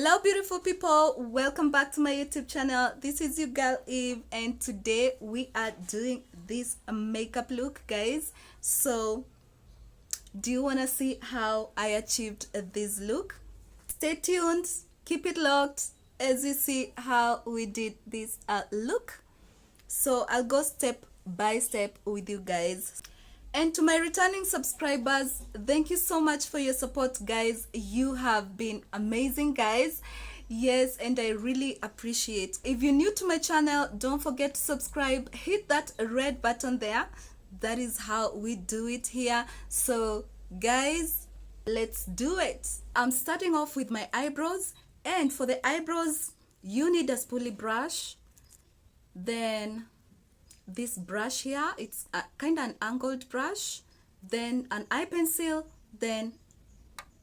Hello beautiful people, welcome back to my YouTube channel. This is your girl Eve, and today we are doing this makeup look, guys. So do you want to see how I achieved this look? Stay tuned, keep it locked as you see how we did this look. So I'll go step by step with you guys. And to my returning subscribers, thank you so much for your support, guys. You have been amazing, guys. Yes, and I really appreciate. If you're new to my channel, don't forget to subscribe. Hit that red button there. That is how we do it here. So guys, let's do it. I'm starting off with my eyebrows, and for the eyebrows you need a spoolie brush, then this brush here, it's kind of an angled brush, then an eye pencil, then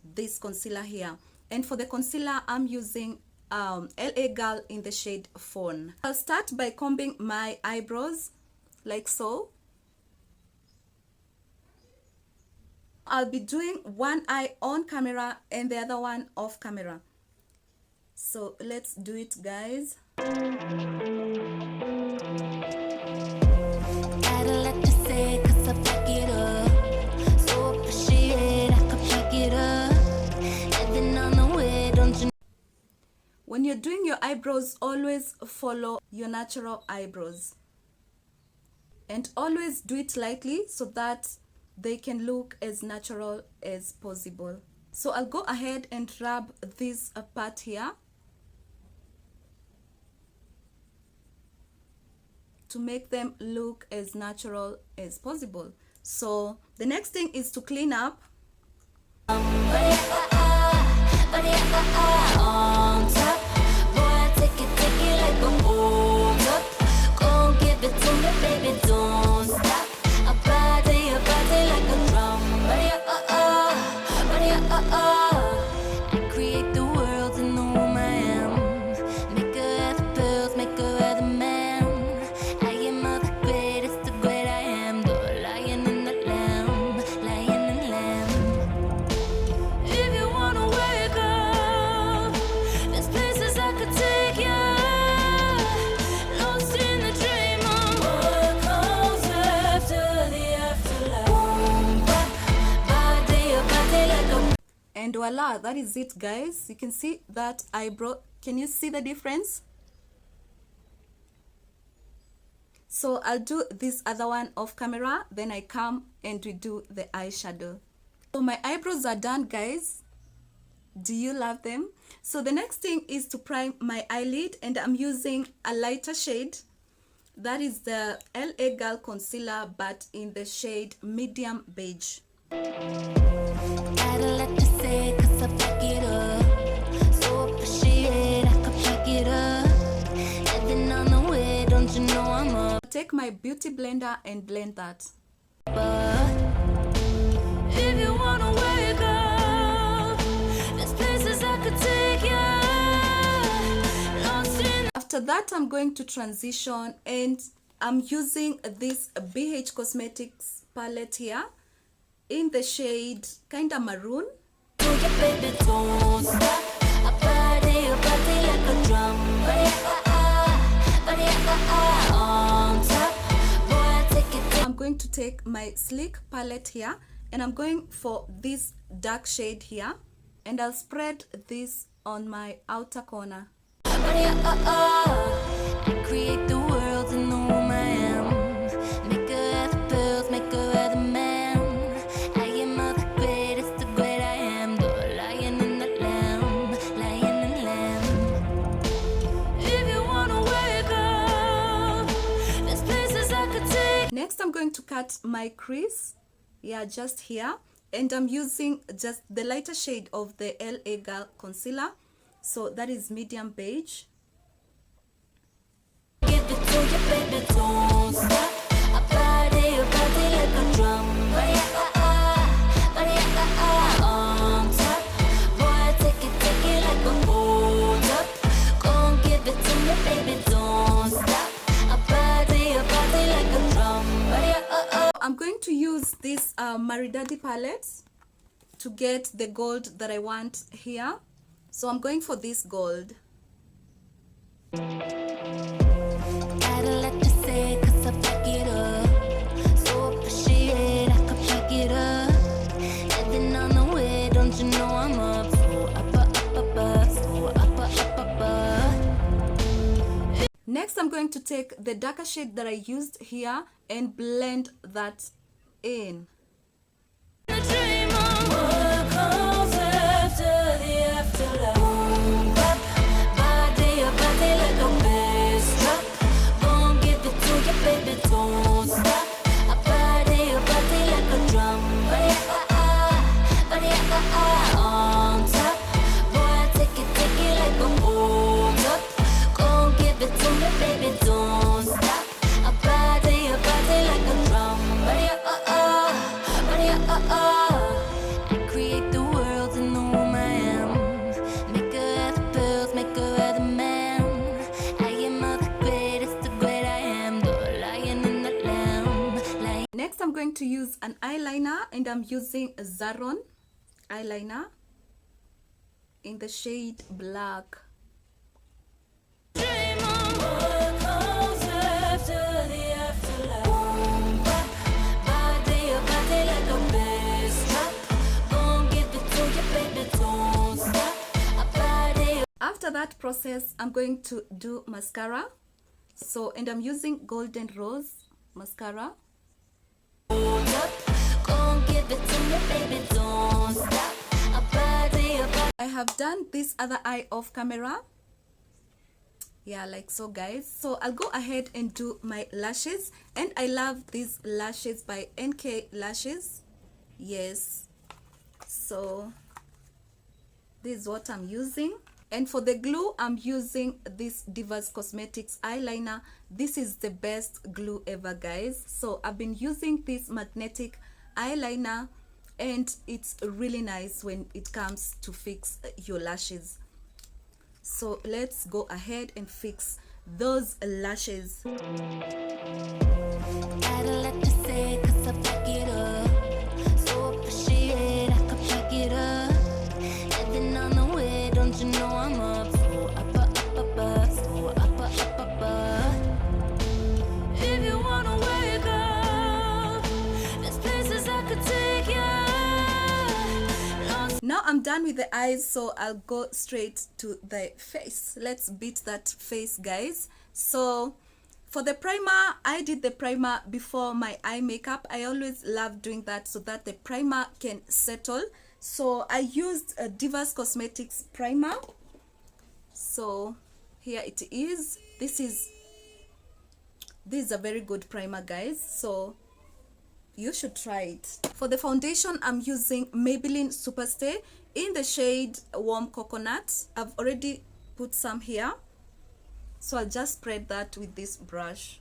this concealer here. And for the concealer, I'm using LA Girl in the shade Fawn. I'll start by combing my eyebrows like so. I'll be doing one eye on camera and the other one off camera. So let's do it, guys. When you're doing your eyebrows, always follow your natural eyebrows and always do it lightly so that they can look as natural as possible. So I'll go ahead and rub this part here to make them look as natural as possible. So the next thing is to clean up. And voila, that is it, guys. You can see that eyebrow. Can you see the difference? So I'll do this other one off camera, then I come and we do the eyeshadow. So my eyebrows are done, guys. Do you love them? So the next thing is to prime my eyelid, and I'm using a lighter shade. That is the LA Girl concealer, but in the shade medium beige. Take my beauty blender and blend that. If you wanna wake up, there's places I could take you. After that, I'm going to transition, and I'm using this BH Cosmetics palette here in the shade kind of maroon. I'm going to take my sleek palette here, and I'm going for this dark shade here, and I'll spread this on my outer corner. Create the world in the room I am. Make her have the pearls, make her have the man. I am the greatest, the great I am. The lion and the lamb, lion and lamb. If you wanna wake up, there's places I could take. Next, I'm going to cut my crease. Yeah, just here. And I'm using just the lighter shade of the LA Girl concealer. So that is medium beige. Give it to you, baby, don't stop. A body like a drum. On top. Boy, take it like a hold up. Gon' give it to me, baby, don't stop. A body like a drum. I'm going to use this maridadi palette to get the gold that I want here. So I'm going for this gold. Next, I'm going to take the darker shade that I used here and blend that in. Next, I'm going to use an eyeliner, and I'm using a Zaron eyeliner in the shade black. After that process, I'm going to do mascara. So, and I'm using Golden Rose mascara. I have done this other eye off camera. Yeah, like so, guys. So I'll go ahead and do my lashes, and I love these lashes by NK Lashes. Yes, so this is what I'm using. And for the glue, I'm using this Divas Cosmetics eyeliner. This is the best glue ever, guys. So I've been using this magnetic eyeliner, and it's really nice when it comes to fix your lashes. So let's go ahead and fix those lashes. Now I'm done with the eyes, so I'll go straight to the face. Let's beat that face, guys. So for the primer, I did the primer before my eye makeup. I always love doing that so that the primer can settle. So I used a Divas Cosmetics primer. So here it is. This is a very good primer, guys. So you should try it. For the foundation, I'm using Maybelline Superstay in the shade Warm Coconut. I've already put some here, so I'll just spread that with this brush.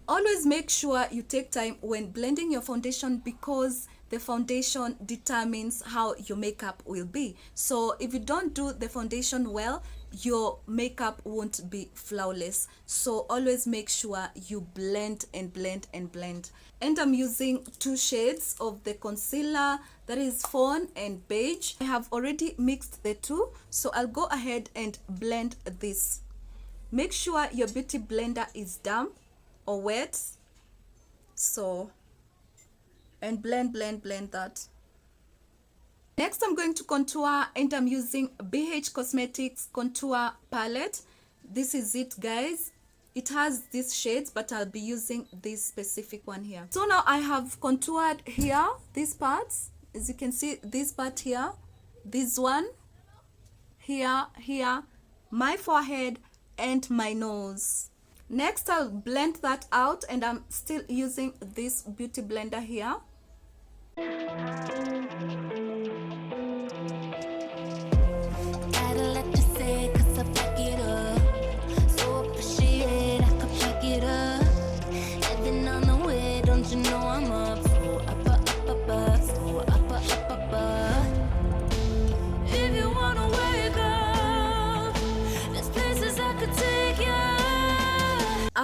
Always make sure you take time when blending your foundation, because the foundation determines how your makeup will be. So if you don't do the foundation well, your makeup won't be flawless. So always make sure you blend and blend and blend. And I'm using 2 shades of the concealer, that is fawn and beige. I have already mixed the two, so I'll go ahead and blend this. Make sure your beauty blender is damp or wet. So, and blend that. Next, I'm going to contour, and I'm using BH Cosmetics contour palette. This is it, guys. It has these shades, but I'll be using this specific one here. So now I have contoured here, these parts. As you can see, this part here, this one, here, my forehead, and my nose. Next, I'll blend that out, and I'm still using this beauty blender here.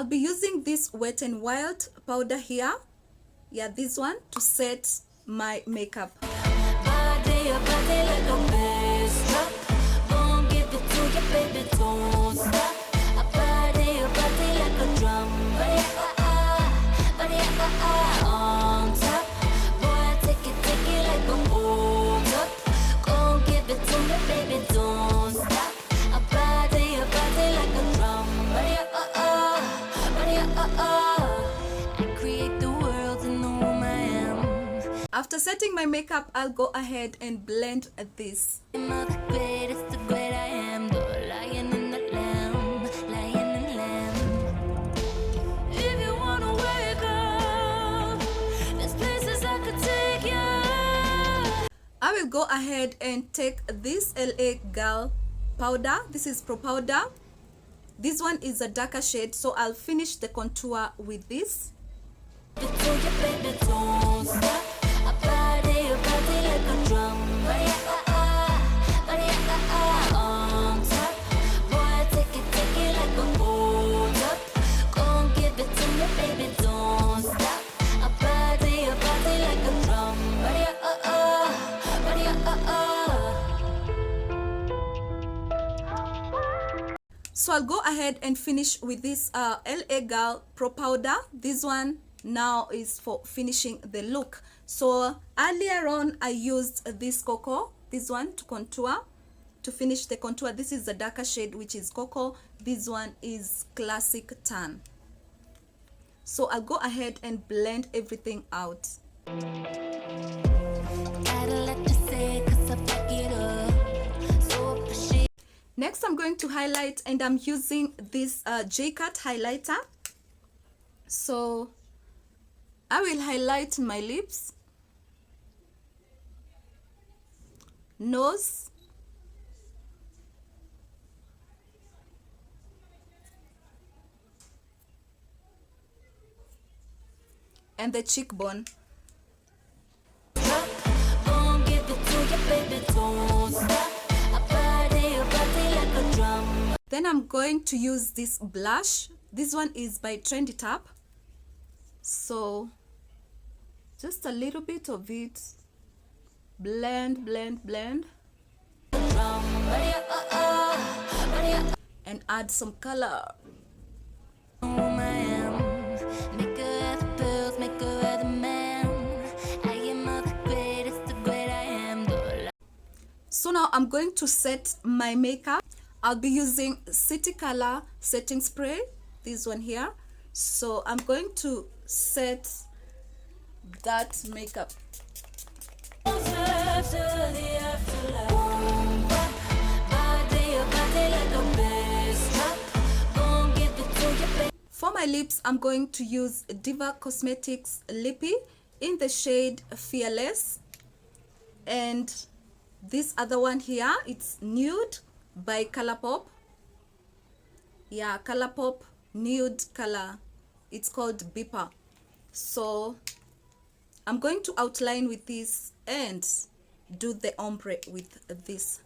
I'll be using this Wet n Wild powder here. Yeah, this one to set my makeup. After setting my makeup, I'll go ahead and blend this. I will go ahead and take this LA Girl powder. This is Pro Powder. This one is a darker shade, so I'll finish the contour with this. So I'll go ahead and finish with this LA Girl Pro Powder. This one now is for finishing the look. So earlier on I used this Cocoa, this one to contour, to finish the contour. This is the darker shade, which is Cocoa. This one is Classic Tan. So I'll go ahead and blend everything out. Next, I'm going to highlight, and I'm using this J-Cut highlighter. So I will highlight my lips, nose, and the cheekbone. Then I'm going to use this blush. This one is by Trendy Tap. So just a little bit of it. Blend, blend, blend. And add some color. So now I'm going to set my makeup. I'll be using City Color setting spray, this one here. So I'm going to set that makeup. For my lips, I'm going to use Diva Cosmetics Lippie in the shade Fearless. And this other one here, it's Nude by Colourpop. Yeah, Colourpop nude color. It's called Beeper. So I'm going to outline with this and do the ombre with this.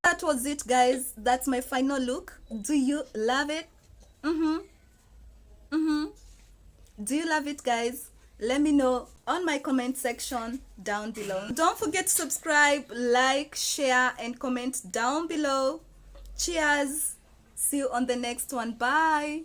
That was it, guys. That's my final look. Do you love it? Do you love it, guys? Let me know on my comment section down below. Don't forget to subscribe, like, share, and comment down below. Cheers. See you on the next one. Bye.